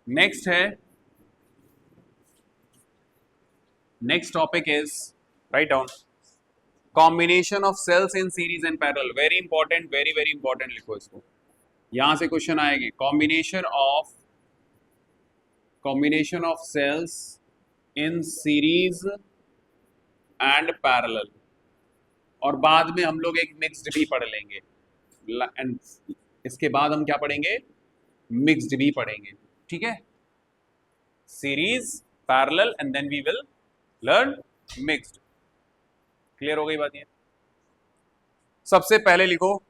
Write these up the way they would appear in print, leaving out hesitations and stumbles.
Next है, next topic is, right down, combination of cells in series and parallel. Very important, very very important, लिखो इसको, यहां से question आएंगे। Combination of cells in series and parallel, और बाद में हम लोग एक मिक्स्ड भी पढ़ लेंगे, एंड इसके बाद हम क्या पढ़ेंगे, मिक्स्ड भी पढ़ेंगे, ठीक है। Series, parallel and then we will learn mixed. Clear हो गई बात ये? सबसे पहले लिखो,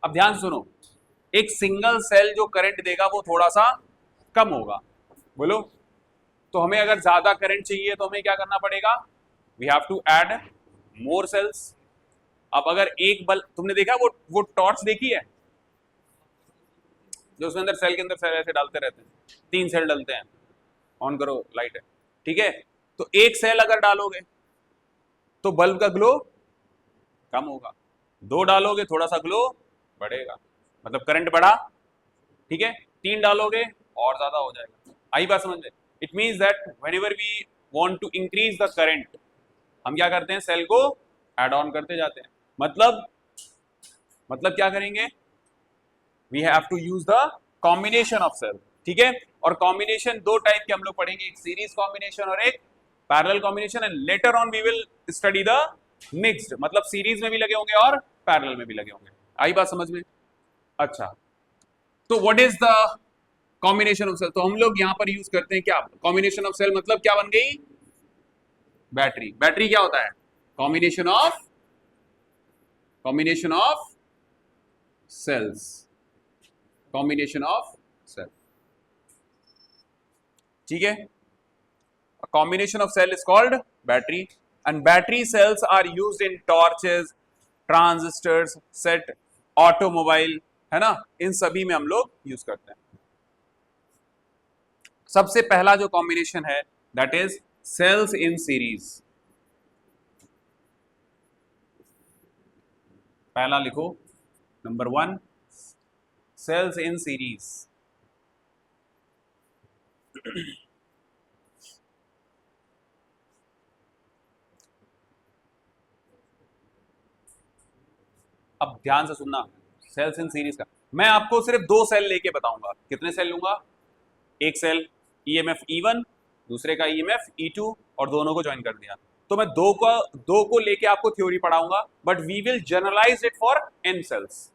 अब ध्यान सुनो, एक सिंगल सेल जो करंट देगा वो थोड़ा सा कम होगा, बोलो। तो हमें अगर ज्यादा करंट चाहिए तो हमें क्या करना पड़ेगा, we have to add more cells. अब अगर एक बल्ब, तुमने देखा वो टॉर्च देखी है जो उसके अंदर सेल के अंदर सेल ऐसे डालते रहते हैं, 3 सेल डालते हैं, ऑन करो लाइट है, ठीक है। तो एक सेल अगर डालोगे तो बल्ब का ग्लो कम होगा, 2 डालोगे थोड़ा सा ग्लो बढ़ेगा, मतलब करंट बढ़ा, ठीक है। 3 डालोगे और ज्यादा हो जाएगा। आई बात समझ में? It means that whenever we want to increase the current, हम क्या करते हैं, सेल को ऐड ऑन करते जाते हैं। मतलब क्या करेंगे, we have to use the combination of cell, ठीक है। और कॉम्बिनेशन 2 टाइप के हम लोग पढ़ेंगे, एक सीरीज कॉम्बिनेशन और एक parallel combination, and later on we will study the mixed, मतलब सीरीज में भी लगे होंगे और पैरेलल में भी लगे होंगे। आई बात समझ में? अच्छा, तो what is the combination of cell? तो हम लोग यहां पर यूज करते हैं क्या, कॉम्बिनेशन ऑफ सेल मतलब क्या बन गई, बैटरी। बैटरी क्या होता है, combination of cells, combination of cell, ठीक है। Combination of cell is called battery, and battery cells are used in torches, transistors, set, automobile, है ना, इन सभी में हम लोग यूज करते हैं। सबसे पहला जो कॉम्बिनेशन है that is cells in series. पहला लिखो, नंबर 1, सेल्स इन सीरीज। अब ध्यान से सुनना, सेल्स इन सीरीज का मैं आपको सिर्फ 2 सेल लेके बताऊंगा। कितने सेल लूंगा, एक सेल ईएमएफ E1, दूसरे का ईएमएफ E2, और दोनों को ज्वाइन कर दिया। तो मैं दो को लेके आपको थ्योरी पढ़ाऊंगा, but we will generalize it for n cells.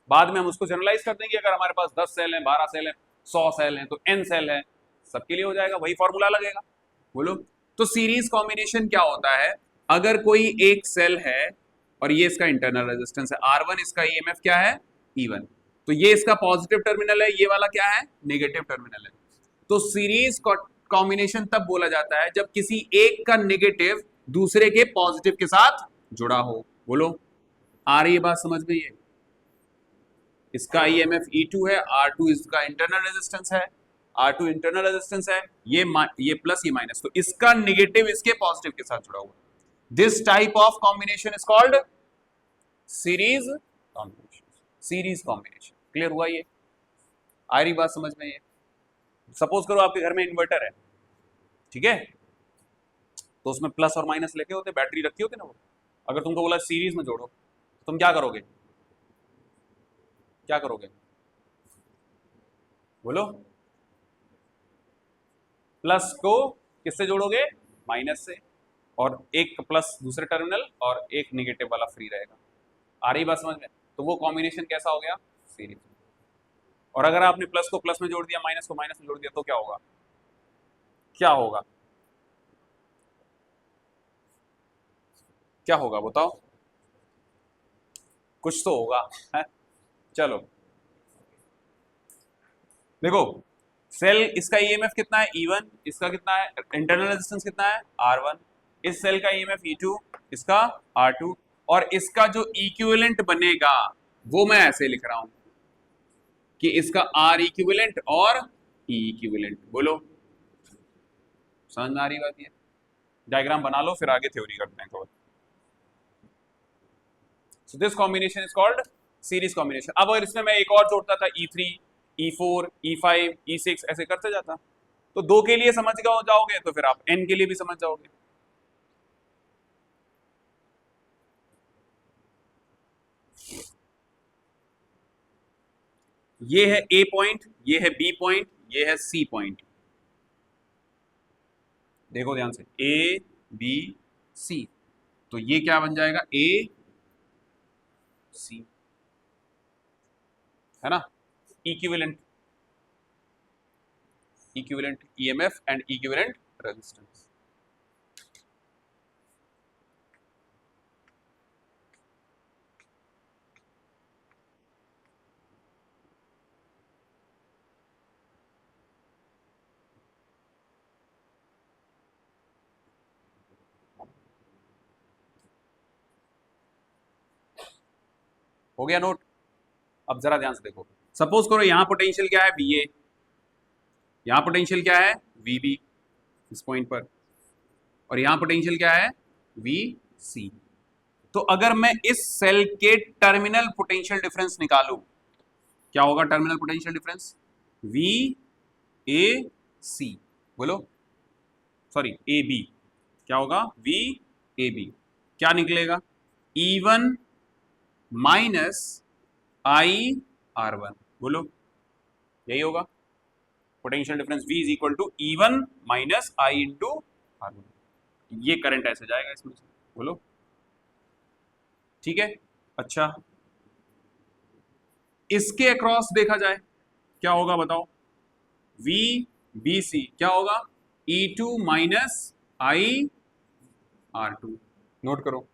बाद में हम उसको जनरलाइज कर देंगे, अगर हमारे पास 10 सेल हैं, 12 सेल हैं, 100 सेल हैं, तो n सेल है, सबके लिए हो जाएगा, वही फॉर्मूला लगेगा, बोलो। तो सीरीज कॉम्बिनेशन क्या होता है, अगर कोई एक सेल है और ये इसका इंटरनल रेजिस्टेंस है R1, इसका ईएमएफ क्या है E1, तो ये इसका पॉजिटिव टर्मिनल है, ये वाला क्या है नेगेटिव टर्मिनल है। तो सीरीज कॉम्बिनेशन तब बोला जाता है जब किसी एक का नेगेटिव दूसरे के पॉजिटिव के साथ जुड़ा हो, बोलो। आ रही है बात समझ में? ये इसका ईएमएफ E2 है, R2 इसका इंटरनल रेजिस्टेंस है, R2 इंटरनल रेजिस्टेंस है, ये प्लस ये माइनस, तो इसका नेगेटिव इसके पॉजिटिव के साथ जुड़ा हुआ। This type of combination is called series combination. Series combination clear हुआ? ये आ रही बात समझ में? ये सपोज करो आपके घर में इन्वर्टर है, ठीक है, तो उसमें प्लस और माइनस लेके होते, बैटरी रखी होती ना वो, अगर तुमको बोला सीरीज में जोड़ो, तुम क्या करोगे, क्या करोगे, बोलो। प्लस को किससे जोड़ोगे, माइनस से, और एक प्लस दूसरे टर्मिनल और एक नेगेटिव वाला फ्री रहेगा। आ रही बात समझ में? तो वो कॉम्बिनेशन कैसा हो गया, सीरीज। और अगर आपने प्लस को प्लस में जोड़ दिया, माइनस को माइनस में जोड़ दिया, तो क्या होगा, क्या होगा, क्या होगा बताओ, कुछ तो होगा, है? चलो देखो, सेल इसका ईएमएफ कितना है E1, इसका कितना है इंटरनल रेजिस्टेंस कितना है R1, इस सेल का ईएमएफ E2, इसका R2, और इसका जो इक्विवेलेंट बनेगा वो मैं ऐसे लिख रहा हूं कि इसका R इक्विवेलेंट और E इक्विवेलेंट, बोलो। समझ में आ रही बात? ये डायग्राम बना लो, फिर आगे थ्योरी करते हैं। So this combination is called series combination. अब अगर इसमें मैं एक और जोड़ता था E3, E4, E5, E6 ऐसे करते जाता, तो 2 के लिए समझ जाओगे तो फिर आप n के लिए भी समझ जाओगे। ये है A पॉइंट, ये है B पॉइंट, ये है C पॉइंट। देखो ध्यान से, A B C, तो ये क्या बन जाएगा, A C, है ना, equivalent EMF and equivalent resistance. हो गया नोट? अब जरा ध्यान से देखो, सपोज करो यहां पोटेंशियल क्या है, VA, यहां पोटेंशियल क्या है, VB इस पॉइंट पर, और यहां पोटेंशियल क्या है, VC। तो अगर मैं इस सेल के टर्मिनल पोटेंशियल डिफरेंस निकालूं, क्या होगा टर्मिनल पोटेंशियल डिफरेंस, VAC, बोलो, सॉरी AB, क्या होगा, VAB, क्या निकलेगा, E1 माइनस IR1, बोलो, यही होगा potential difference V is equal to E1 minus I into R1। ये करंट ऐसे जाएगा इसमें से, बोलो, ठीक है। अच्छा, इसके अक्रॉस देखा जाए क्या होगा बताओ, VBC क्या होगा, E2 माइनस IR2, नोट करो।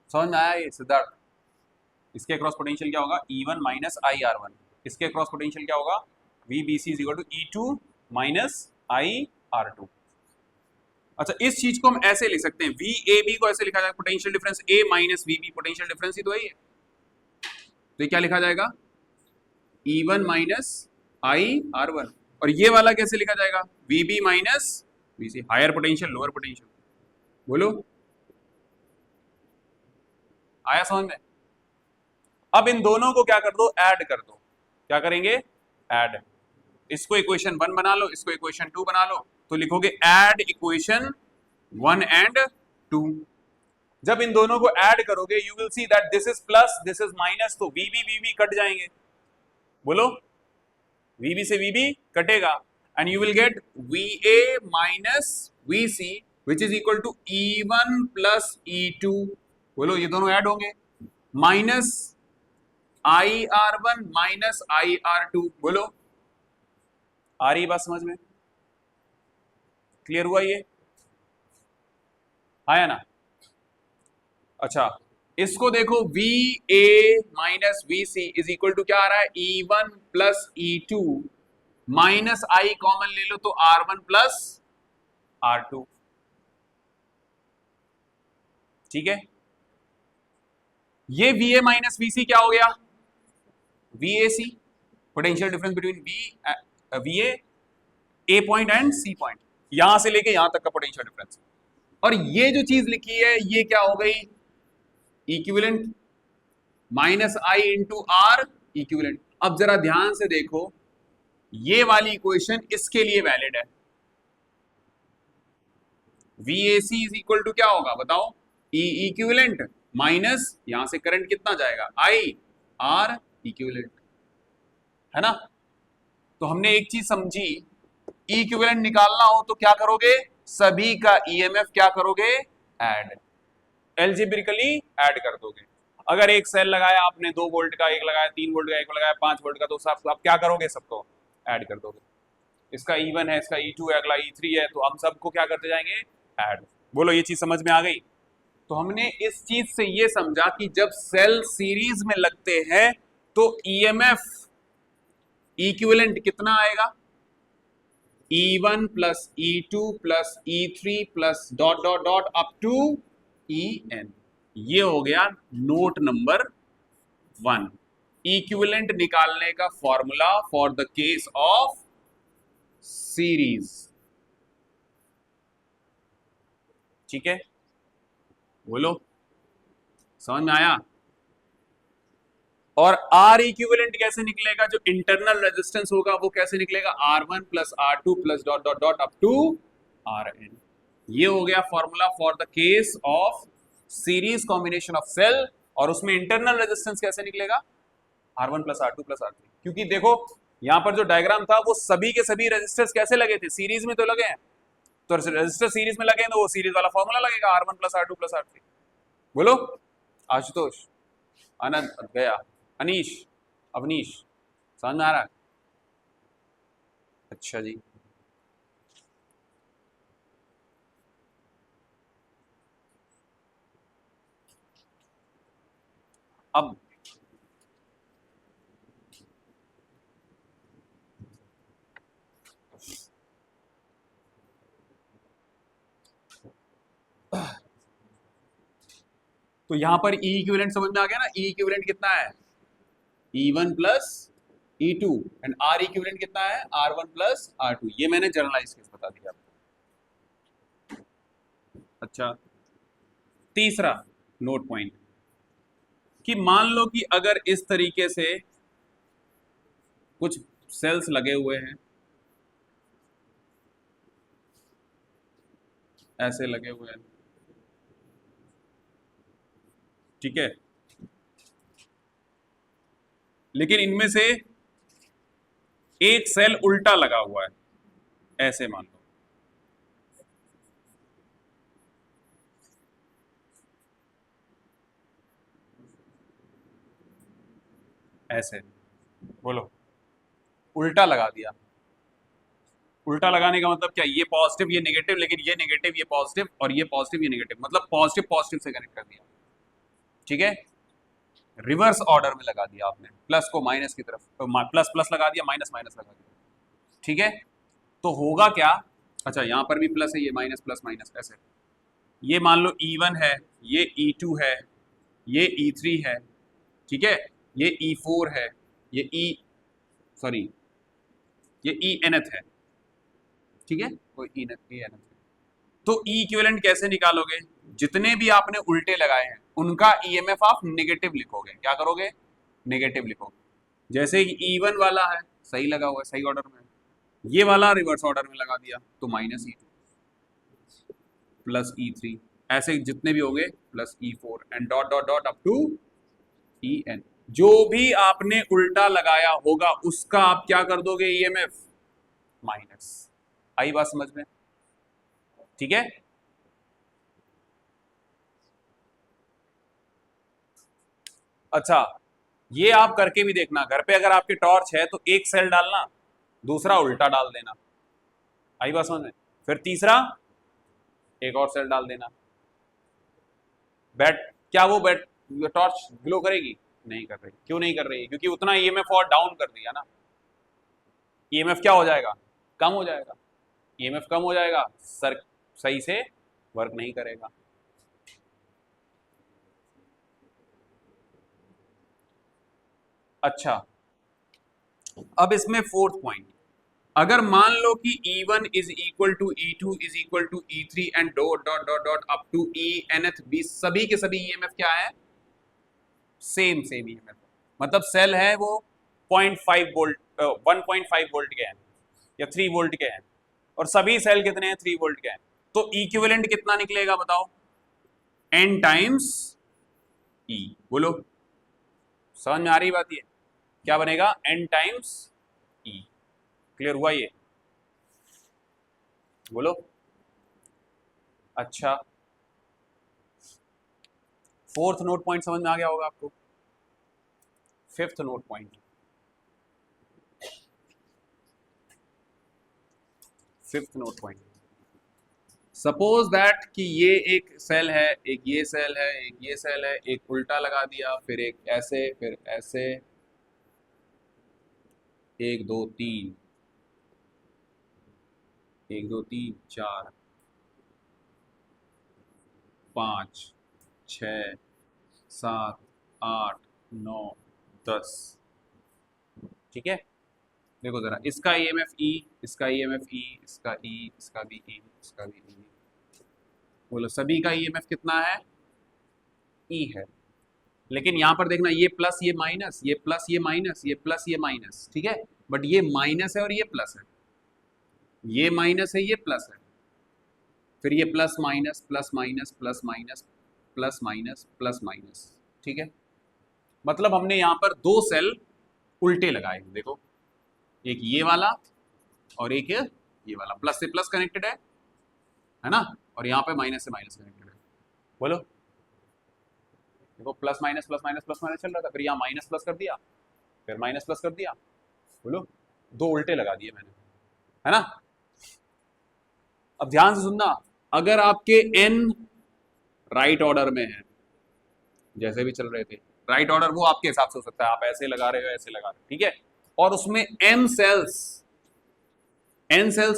समझ में आया ये सिद्धार्थ? इसके अक्रॉस पोटेंशियल क्या होगा, E1 माइनस IR1, इसके अक्रॉस पोटेंशियल क्या होगा, VBC is equal to E2 minus IR2। अच्छा, इस चीज को हम ऐसे लिख सकते हैं, VAB को ऐसे लिखा जाएगा, potential difference A minus VB, potential difference ही तो है ये, तो ये क्या लिखा जाएगा, E1 माइनस IR1, और ये वाला कैसे लिखा जाएगा, VB minus VC, higher potential lower potential, बोलो, आया समझ में? अब इन दोनों को क्या कर दो, ऐड कर दो, क्या करेंगे, ऐड, इसको इक्वेशन 1 बना लो, इसको इक्वेशन 2 बना लो, तो लिखोगे ऐड इक्वेशन 1 एंड 2। जब इन दोनों को ऐड करोगे you will see that this is plus this is minus, तो VB कट जाएंगे, बोलो, VB से VB कटेगा, and you will get VA minus VC which is equal to E1 plus E2, बोलो, ये दोनों ऐड होंगे, माइनस IR1 माइनस IR2, बोलो, आ रही बात समझ में, क्लियर हुआ ये, आया ना? अच्छा, इसको देखो, VA minus VC is equal to क्या आ रहा है, E1 plus E2 minus I common ले लो तो R1 प्लस R2, ठीक है। ये VA माइनस VC क्या हो गया, VAC, potential difference between VA, A point and C point, यहां से लेके यहां तक का पोटेंशियल डिफरेंस। और ये जो चीज लिखी है ये क्या हो गई, equivalent minus I into R equivalent. अब जरा ध्यान से देखो, ये वाली इक्वेशन इसके लिए वैलिड है, VAC इज इक्वल टू क्या होगा बताओ, E इक्विवेलेंट माइनस यहां से करंट कितना जाएगा, I R इक्विवेलेंट, है ना? तो हमने एक चीज समझी, इक्विवेलेंट निकालना हो तो क्या करोगे, सभी का EMF क्या करोगे, ऐड, एल्जेब्रिकली ऐड कर दोगे। अगर एक सेल लगाया आपने 2 वोल्ट का, एक लगाया 3 वोल्ट का, एक लगाया 5 वोल्ट का, तो सब आप क्या करोगे, सबको ऐड कर दोगे। इसका E1 है, इसका E2 है, अगला E3 है, तो हम सबको क्या करते जाएंगे, ऐड। बोलो, ये चीज समझ में आ गई? तो हमने इस चीज से ये समझा कि जब सेल सीरीज में लगते हैं तो EMF इक्विवेलेंट कितना आएगा, E1 plus E2 plus E3 plus dot dot dot up to En। ये हो गया नोट नंबर 1, इक्विवेलेंट निकालने का formula for the case of series. ठीक है, बोलो, समझ में आया? और आर इक्विवेलेंट कैसे निकलेगा? जो इंटरनल रेजिस्टेंस होगा वो कैसे निकलेगा? R1 plus R2 plus dot dot dot up to Rn। ये हो गया formula for the case of series combination of cell. और उसमें इंटरनल रेजिस्टेंस कैसे निकलेगा? R1 plus R2 plus R3। क्योंकि देखो यहां पर जो डायग्राम था वो सभी के सभी रेजिस्टर्स कैसे लगे थे? सीरीज में तो लगे हैं। तो रेजिस्टर सीरीज में लगे हैं तो वो सीरीज वाला फॉर्मूला लगेगा, R1 plus R2 plus R3। बोलो, आशुतोष, आनंद, गया, अनीश, अवनीश, समझ में आ रहा है? अच्छा जी। अब तो यहां पर E इक्विवेलेंट समझ में आ गया ना? E इक्विवेलेंट कितना है? E1 plus E2 and R equivalent कितना है? R1 plus R2। ये मैंने जर्नलाइज केस बता दिया आपको। अच्छा, तीसरा नोट पॉइंट कि मान लो कि अगर इस तरीके से कुछ सेल्स लगे हुए हैं, ऐसे लगे हुए हैं, ठीक है, लेकिन इनमें से एक सेल उल्टा लगा हुआ है, ऐसे मान लो, ऐसे, बोलो, उल्टा लगा दिया। उल्टा लगाने का मतलब क्या? ये पॉजिटिव ये नेगेटिव, लेकिन ये नेगेटिव ये पॉजिटिव और ये पॉजिटिव ये नेगेटिव, मतलब पॉजिटिव पॉजिटिव से कनेक्ट कर दिया। ठीक है, रिवर्स ऑर्डर में लगा दिया आपने, प्लस को माइनस की तरफ, तो प्लस प्लस लगा दिया, माइनस माइनस लगा दिया। ठीक है, तो होगा क्या? अच्छा, यहां पर भी प्लस है, ये माइनस प्लस माइनस ऐसे। ये मान लो E1 है, ये E2 है, ये E3 है, ठीक है, ये E4 है, ये सॉरी, ये Enth है, ठीक है, कोई Enth है। तो E इक्विवेलेंट कैसे निकालोगे? जितने भी आपने उल्टे लगाए हैं उनका ईएमएफ आप नेगेटिव लिखोगे। क्या करोगे? नेगेटिव लिखोगे। जैसे E1 वाला है, सही लगा हुआ है, सही ऑर्डर में, ये वाला रिवर्स ऑर्डर में लगा दिया तो -E2 प्लस E3, ऐसे जितने भी हो गए plus E4 and dot dot dot up to En। जो भी आपने उल्टा लगाया होगा उसका आप क्या कर दोगे? EMF minus. आई बात समझ में? ठीक है, अच्छा, ये आप करके भी देखना घर पे, अगर आपकी टॉर्च है तो एक सेल डालना, दूसरा उल्टा डाल देना। आई बात समझ में? फिर तीसरा एक और सेल डाल देना। बैट, क्या वो बैट टॉर्च ग्लो करेगी? नहीं कर रही। क्यों नहीं कर रही? क्योंकि उतना ईएमएफ और डाउन कर दिया ना। ईएमएफ क्या हो जाएगा? कम हो जाएगा। ईएमएफ कम हो जाएगा, सर सही से वर्क नहीं करेगा। अच्छा, अब इसमें फोर्थ पॉइंट, अगर मान लो कि E1 is equal to E2 is equal to E3 and dot dot dot dot up to Enth भी, सभी के सभी ईएमएफ क्या है? Same same EMF. मतलब सेल है वो 0.5 वोल्ट 1.5 वोल्ट के हैं या 3 वोल्ट के हैं, और सभी सेल कितने हैं? 3 वोल्ट के हैं। तो इक्विवेलेंट कितना निकलेगा बताओ? N times E। बोलो, समझ में आ रही बात? ये क्या बनेगा? N times E। क्लियर हुआ ये? बोलो। अच्छा, फोर्थ नोट पॉइंट समझ में आ गया होगा आपको। Fifth note point, fifth note point, suppose that कि ये एक सेल है, एक ये सेल है, एक ये सेल है, एक उल्टा लगा दिया, फिर एक ऐसे, फिर ऐसे, 1 2 3, 1 2 3 4 5 6 7 8 9 10। ठीक है, देखो जरा, इसका ईएमएफ ई, इसका ईएमएफ ई, इसका ई, इसका भी ई, इसका भी ई। बोलो सभी का ईएमएफ कितना है? ई है। लेकिन यहां पर देखना, ये प्लस ये माइनस, ये प्लस ये माइनस, ये प्लस ये माइनस, ठीक है। बट ये माइनस है और ये प्लस है, ये माइनस है ये प्लस है, फिर ये plus minus plus minus plus minus plus minus plus minus. ठीक है, मतलब हमने यहां पर दो सेल उल्टे लगाए, देखो एक ये वाला और एक ये वाला, प्लस से प्लस कनेक्टेड है ना, और यहाँ पे माइनस से माइनस कनेक्टेड है। बोलो, देखो plus minus plus minus plus minus चल रहा था, फिर यहाँ माइनस प्लस कर दिया, फिर माइनस प्लस कर दिया। बोलो, दो उल्टे लगा दिए मैंने, है ना। अब ध्यान से सुनना, अगर आपके n राइट ऑर्डर में है, जैसे भी चल रहे थे, राइट ऑर्डर वो आपके हिसाब से हो सकता है, आप ऐसे लगा रहे हो ऐसे लगा रहे हो, ठीक है, और उसमें n सेल्स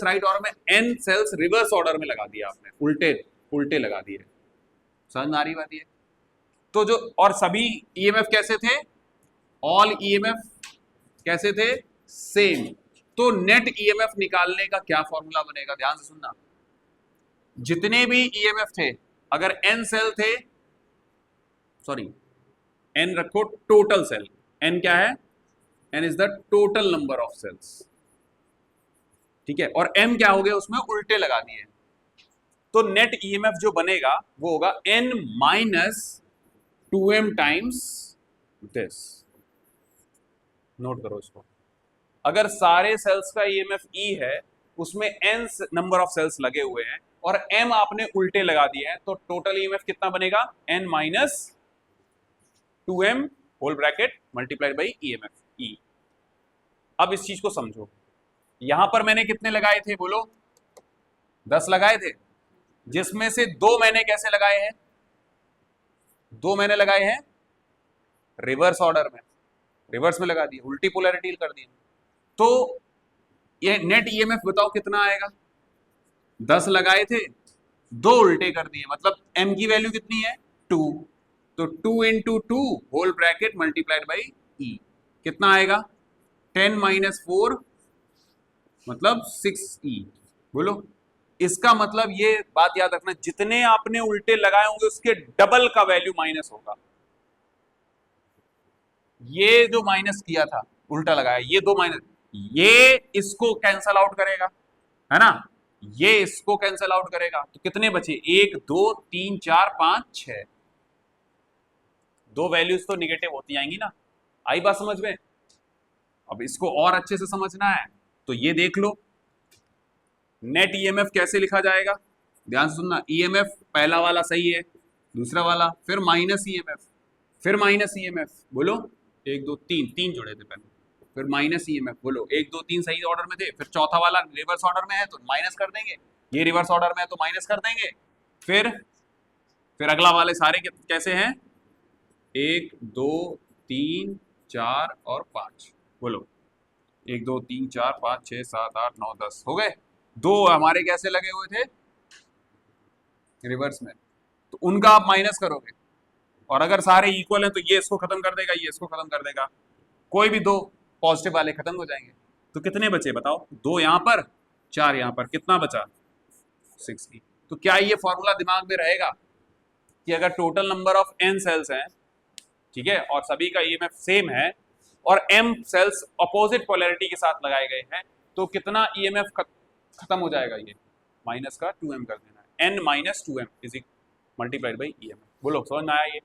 राइट ऑर्डर में, n सेल्स रिवर्स ऑर्डर में लगा दिया आपने, उल्टे उल्टे लगा दिए। समझ आ रही बात ये? तो जो, और सभी ईएमएफ कैसे थे? ऑल ईएमएफ कैसे थे? सेम। तो नेट ईएमएफ निकालने का क्या फॉर्मूला बनेगा? ध्यान से सुनना, जितने भी ईएमएफ थे, अगर एन सेल थे, सॉरी एन रखो टोटल सेल, एन क्या है? N is the total number of cells, ठीक है, और एम क्या हो गया? उसमें उल्टे लगा दिए, तो नेट ईएमएफ जो बनेगा वो होगा N minus 2m times this. Note करो इसको, अगर सारे सेल्स का ईएमएफ ई है, उसमें एन नंबर ऑफ सेल्स लगे हुए हैं और एम आपने उल्टे लगा दिए हैं, तो टोटल ईएमएफ कितना बनेगा? N minus 2m whole bracket multiplied by EMF E. अब इस चीज को समझो, यहां पर मैंने कितने लगाए थे? बोलो, 10 लगाए थे, जिसमें से दो मैंने कैसे लगाए हैं? दो मैंने लगाए हैं रिवर्स ऑर्डर में, रिवर्स में लगा दिए, उल्टी पोलैरिटी कर दी। तो ये नेट ईएमएफ बताओ कितना आएगा? 10 लगाए थे, दो उल्टे कर दिए, मतलब m की वैल्यू कितनी है? 2। तो 2 into 2 whole bracket multiplied by E, कितना आएगा? 10 माइनस 4 मतलब 6e। बोलो, इसका मतलब ये बात याद रखना, जितने आपने उल्टे लगाए होंगे उसके डबल का वैल्यू माइनस होगा। ये जो माइनस किया था, उल्टा लगाया, ये दो माइनस, ये इसको कैंसल आउट करेगा, है ना, ये इसको कैंसल आउट करेगा, तो कितने बचे? 1 2 3 4 5 6, दो वैल्यूज तो निगेटिव होती आएंगी ना। आई बात समझ में? अब इसको और अच्छे से समझना है तो ये देख लो, नेट ईएमएफ कैसे लिखा जाएगा? ध्यान से सुनना, ईएमएफ पहला वाला सही है, दूसरा वाला, फिर माइनस ईएमएफ, फिर माइनस ईएमएफ। बोलो, 1 2 3, 3 जुड़े थे पहले, फिर माइनस ईएमएफ। बोलो, 1 2 3 सही ऑर्डर में थे, फिर चौथा वाला रिवर्स ऑर्डर में है तो माइनस कर देंगे, ये रिवर्स ऑर्डर में है तो माइनस कर देंगे, फिर अगला वाले सारे कैसे हैं? 1 2 3 4 और 5। बोलो, 1 2 3 4 5 6 7 8 9 10 हो गए। दो हमारे कैसे लगे हुए थे? रिवर्स में, तो उनका आप माइनस करोगे, और अगर सारे इक्वल हैं तो ये इसको खत्म कर देगा, ये इसको खत्म कर देगा, कोई भी दो पॉजिटिव वाले खत्म हो जाएंगे। तो कितने बचे बताओ? 2 यहां पर, 4 यहां पर, कितना बचा? 6e। तो क्या ये फॉर्मूला दिमाग में रहेगा कि अगर total number of n cells हैं, ठीक है, और सभी का ईएमएफ सेम है और m सेल्स अपोजिट पोलैरिटी के साथ लगाए गए हैं, तो कितना ईएमएफ खत्म हो जाएगा? ये माइनस का 2m कर देना है, n minus 2m is multiplied by EMF. बोलो, समझ में आया ये?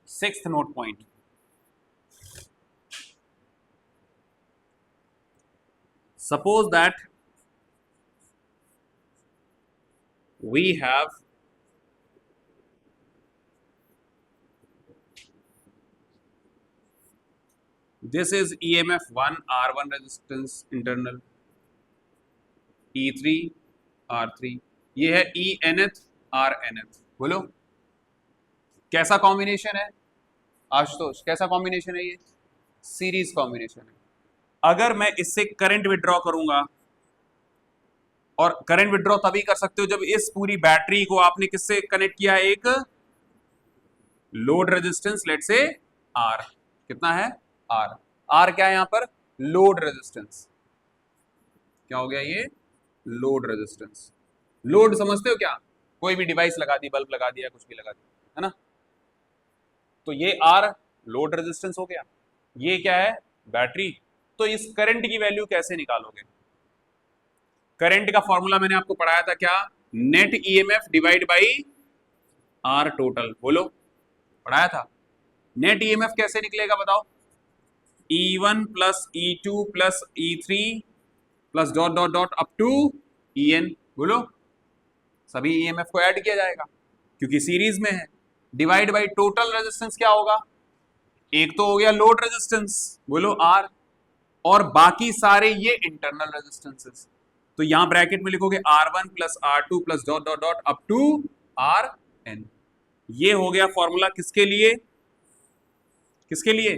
Sixth note point, suppose that we have this is EMF 1 R1 resistance internal, E3 R3, ये है ENth RNth। बोलो, कैसा कॉम्बिनेशन है आशुतोष, कैसा कॉम्बिनेशन है ये? सीरीज कॉम्बिनेशन है। अगर मैं इससे करंट विड्रॉ करूंगा, और करंट विड्रॉ तभी कर सकते हो जब इस पूरी बैटरी को आपने किससे कनेक्ट किया है, एक लोड रेजिस्टेंस, लेट से आर, कितना है आर, आर क्या है यहां पर, लोड रेजिस्टेंस, क्या हो गया ये, लोड रेजिस्टेंस। लोड समझते हो क्या, कोई भी डिवाइस लगा दी, बल्ब लगा दिया, कुछ भी लगा दिया, है ना, तो ये आर लोड रेजिस्टेंस हो गया, ये क्या है बैटरी। तो इस करंट की वैल्यू कैसे निकालोगे? करंट का फॉर्मूला मैंने आपको पढ़ाया था क्या, net EMF divide by R total, बोलो पढ़ाया था। नेट ईएमएफ कैसे निकलेगा बताओ, E1 plus E2 plus E3 plus dot dot dot up to EN, बोलो सभी ईएमएफ को ऐड किया जाएगा क्योंकि सीरीज में है, डिवाइड बाई टोटल रेजिस्टेंस क्या होगा, एक तो हो गया लोड रेजिस्टेंस, बोलो R, और बाकी सारे ये इंटरनल रेजिस्टेंसेस, तो यहां ब्रैकेट में लिखोगे R1 plus R2 plus dot dot dot up to RN। ये हो गया फॉर्मूला किसके लिए, किसके लिए,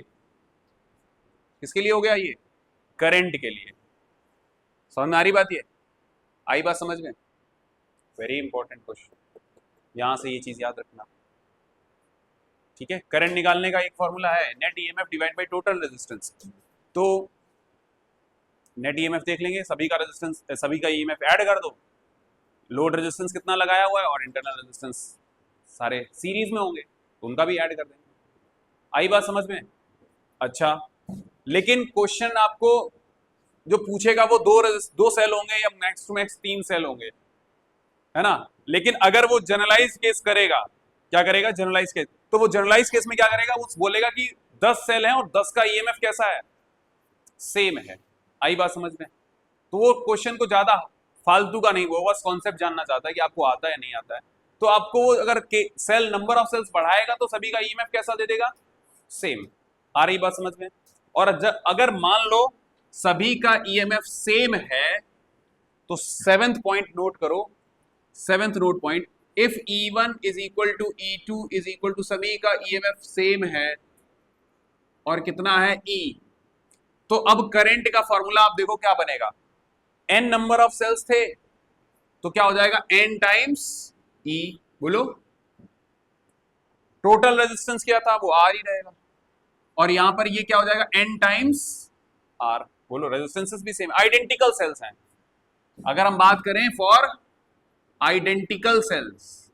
किसके लिए हो गया ये, करंट के लिए। समझ में आ रही बात, ये आई बात समझ में, वेरी इंपॉर्टेंट क्वेश्चन, यहां से ये चीज याद रखना, ठीक है। करंट निकालने का एक फॉर्मूला है net EMF divide by total resistance, तो नेट ईएमएफ देख लेंगे, सभी का रेजिस्टेंस, सभी का ईएमएफ ऐड कर दो, लोड रेजिस्टेंस कितना लगाया हुआ है और इंटरनल रेजिस्टेंस सारे सीरीज में होंगे, तो उनका भी ऐड कर देंगे। आई बात समझ में? अच्छा, लेकिन क्वेश्चन आपको जो पूछेगा वो दो सेल होंगे या मैक्स टू मैक्स 3 सेल होंगे, है ना, लेकिन अगर वो जनरलाइज केस करेगा, क्या करेगा जनरलाइज केस, तो वो जनरलाइज केस में क्या करेगा, वो बोलेगा कि 10 सेल हैं और 10 का ईएमएफ कैसा है, सेम है। आई बात समझ में? तो वो क्वेश्चन को ज्यादा फालतू का नहीं, वो बस कॉन्सेप्ट जानना चाहता है कि आपको आता है नहीं आता है, तो आपको वो अगर सेल नंबर ऑफ सेल्स बढ़ाएगा तो सभी का ईएमएफ कैसा दे देगा, सेम। आ रही बात समझ में? और अगर मान लो सभी का ईएमएफ सेम है, तो 7th पॉइंट नोट करो, 7th note point, if E1 is equal to E2 is equal to, सभी का ईएमएफ सेम है और कितना है E, तो अब करंट का फॉर्मूला आप देखो क्या बनेगा, n नंबर ऑफ सेल्स थे तो क्या हो जाएगा n टाइम्स E, बोलो टोटल रेजिस्टेंस क्या था वो R ही रहेगा, और यहां पर ये क्या हो जाएगा n टाइम्स R, बोलो रेजिस्टेंसेस भी सेम, आइडेंटिकल सेल्स हैं। अगर हम बात करें for identical sales,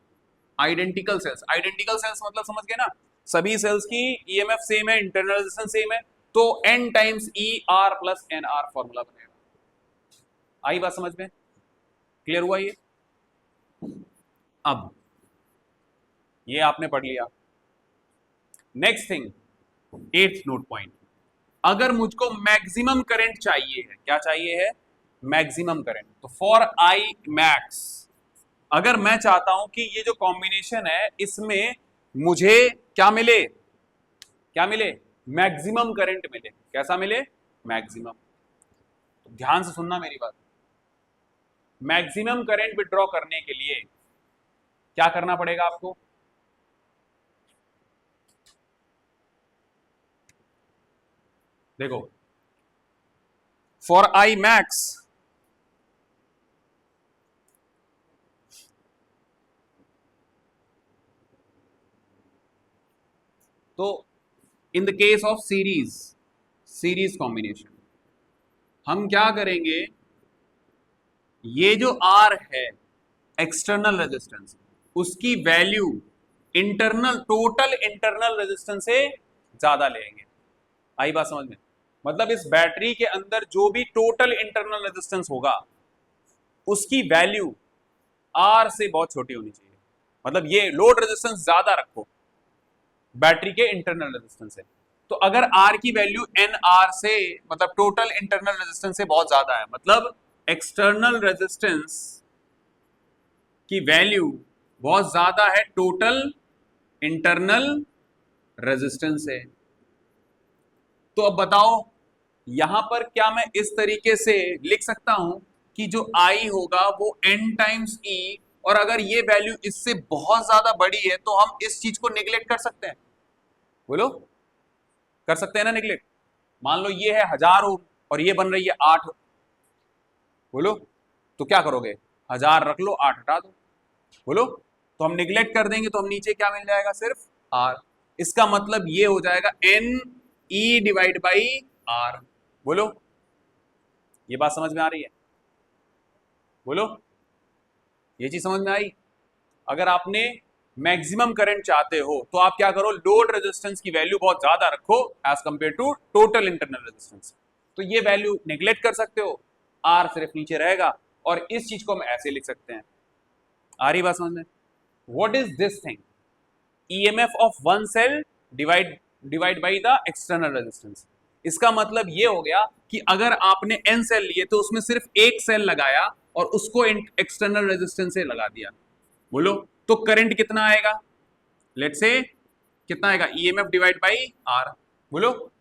identical sales, identical sales मतलब समझ गए ना, सभी सेल्स की ईएमएफ सेम है, इंटरनल रेजिस्टेंस सेम है, तो n times E R plus NR formula बनेगा। आई बात समझ में, क्लियर हुआ ये? अब ये आपने पढ़ लिया। Next thing, 8th note point, अगर मुझको मैक्सिमम करंट चाहिए है, क्या चाहिए है, मैक्सिमम करंट, तो फॉर आई मैक्स, अगर मैं चाहता हूं कि ये जो कॉम्बिनेशन है इसमें मुझे क्या मिले, क्या मिले, मैक्सिमम करंट मिले, कैसा मिले, मैक्सिमम। तो ध्यान से सुनना मेरी बात, मैक्सिमम करंट विड्रॉ करने के लिए क्या करना पड़ेगा आपको, देखो फॉर आई मैक्स, तो in the case of series combination हम क्या करेंगे, ये जो R है एक्सटर्नल रेजिस्टेंस, उसकी value internal, total internal resistance से ज्यादा लेंगे। आई बात समझ में? मतलब इस बैटरी के अंदर जो भी टोटल इंटरनल रेजिस्टेंस होगा उसकी वैल्यू R से बहुत छोटी होनी चाहिए, मतलब ये लोड रेजिस्टेंस ज्यादा रखो बैटरी के इंटरनल रेजिस्टेंस से, तो अगर R की वैल्यू NR से, मतलब टोटल इंटरनल रेजिस्टेंस से बहुत ज्यादा है, मतलब एक्सटर्नल रेजिस्टेंस की वैल्यू बहुत ज्यादा है टोटल इंटरनल रेजिस्टेंस से, तो अब बताओ यहां पर क्या मैं इस तरीके से लिख सकता हूं कि जो I होगा वो N टाइम्स E और अगर ये वैल्यू इससे बहुत ज्यादा बड़ी है तो हम इस चीज को निगलेक्ट कर सकते हैं, बोलो कर सकते हैं ना निगलेक्ट। मान लो ये है 1000 ओम और ये बन रही है 8, बोलो तो क्या करोगे, 1000 रख लो 8 हटा दो, बोलो तो हम निगलेक्ट कर देंगे तो हम नीचे क्या मिल जाएगा, सिर्फ R। इसका मतलब ये हो जाएगा N E divide by R। बोलो ये बात समझ में आ रही है, बोलो ये चीज समझ में आई। अगर आपने मैक्सिमम करंट चाहते हो तो आप क्या करो, लोड रेजिस्टेंस की वैल्यू बहुत ज्यादा रखो as compare to total internal resistance. तो ये वैल्यू नेग्लेक्ट कर सकते हो, R सिर्फ नीचे रहेगा और इस चीज को हम ऐसे लिख सकते हैं। आ रही बात समझ में? What is this thing, EMF of one cell divide by the external resistance. इसका मतलब ये हो गया कि अगर आपने N सेल लिए तो उसमें सिर्फ एक सेल लगाया और उसको एक्सटर्नल रेजिस्टेंस से लगा दिया, बोलो तो करंट कितना आएगा, लेट्स से कितना आएगा, EMF डिवाइड बाई R। बोलो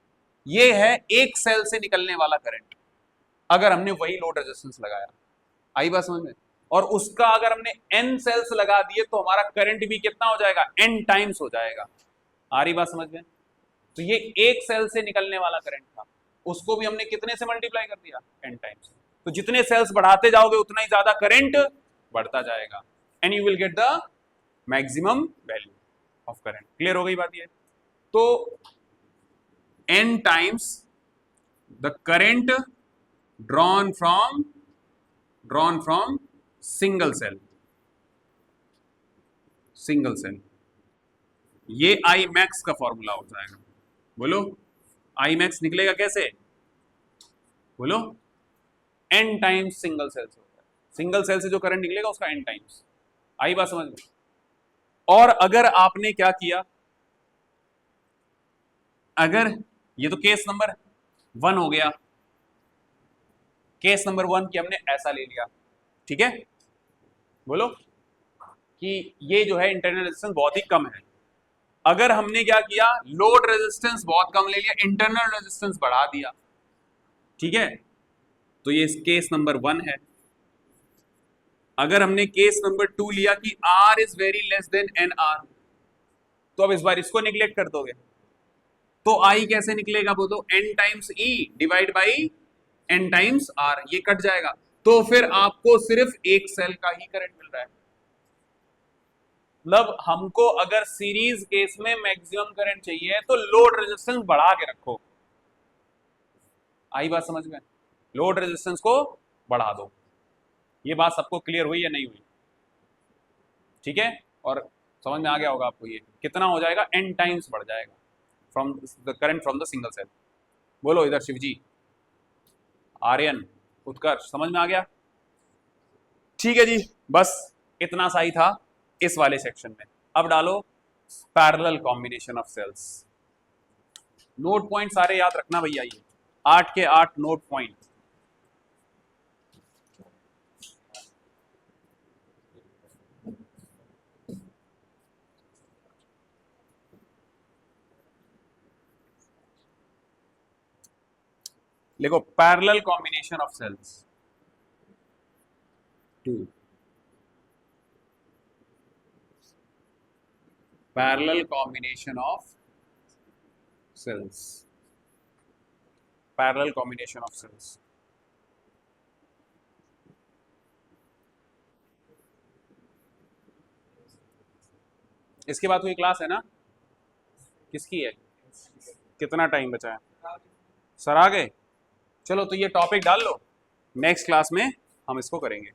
ये है एक सेल से निकलने वाला करंट अगर हमने वही लोड रेजिस्टेंस लगाया। आई बात समझ में? और उसका अगर हमने N सेल्स लगा दिए तो हमारा करंट भी कितना हो जाएगा, N टाइम्स हो जाएगा। आ रही बात समझ में? तो ये एक सेल से निकलने वाला करंट था, उसको भी हमने कितने से मल्टीप्लाई कर दिया, N टाइम्स। तो जितने सेल्स बढ़ाते जाओगे उतना ही ज्यादा करंट बढ़ता जाएगा and you will get the maximum value of current. Clear हो गई बात ये? तो N times the current drawn from single cell, ये आई मैक्स का फॉर्मूला हो जाएगा। बोलो आई मैक्स निकलेगा कैसे, बोलो N टाइम्स सिंगल सेल से होता है, सिंगल सेल से जो करंट निकलेगा उसका N टाइम्स। आई बात समझ में? और अगर आपने क्या किया, अगर ये तो केस नंबर 1 हो गया, केस नंबर 1 की हमने ऐसा ले लिया, ठीक है, बोलो कि ये जो है इंटरनल रेजिस्टेंस बहुत ही कम है। अगर हमने क्या किया, लोड रेजिस्टेंस बहुत कम ले लिया, इंटरनल रेजिस्टेंस बढ़ा दिया, ठीक है, तो ये केस नंबर 1 है। अगर हमने केस नंबर 2 लिया कि R is very less than NR, तो अब इस बार इसको निगलेक्ट कर दोगे तो I कैसे निकलेगा, बोलो N times E divide by N times R, ये कट जाएगा तो फिर आपको सिर्फ एक सेल का ही करंट मिल रहा है। मतलब हमको अगर सीरीज केस में मैक्सिमम करंट चाहिए तो लोड रेजिस्टेंस बढ़ा के रखो। आई बात समझ में? लोड रेजिस्टेंस को बढ़ा दो। ये बात सबको क्लियर हुई या नहीं हुई? ठीक है, और समझ में आ गया होगा आपको ये कितना हो जाएगा, N टाइम्स बढ़ जाएगा from the current from the single cell. बोलो इधर शिवजी, आर्यन, उत्कर्ष, समझ में आ गया? ठीक है जी, बस इतना सा ही था इस वाले सेक्शन में। अब डालो parallel combination of cells. Note point सारे याद रखना भैया, ये 8 के 8 नोट पॉइंट। देखो parallel combination of cells 2, parallel combination of cells, parallel combination of cells. इसके बाद कोई क्लास है ना? किसकी है? कितना टाइम बचा है? सर आ गए? चलो तो ये टॉपिक डाल लो, नेक्स्ट क्लास में हम इसको करेंगे।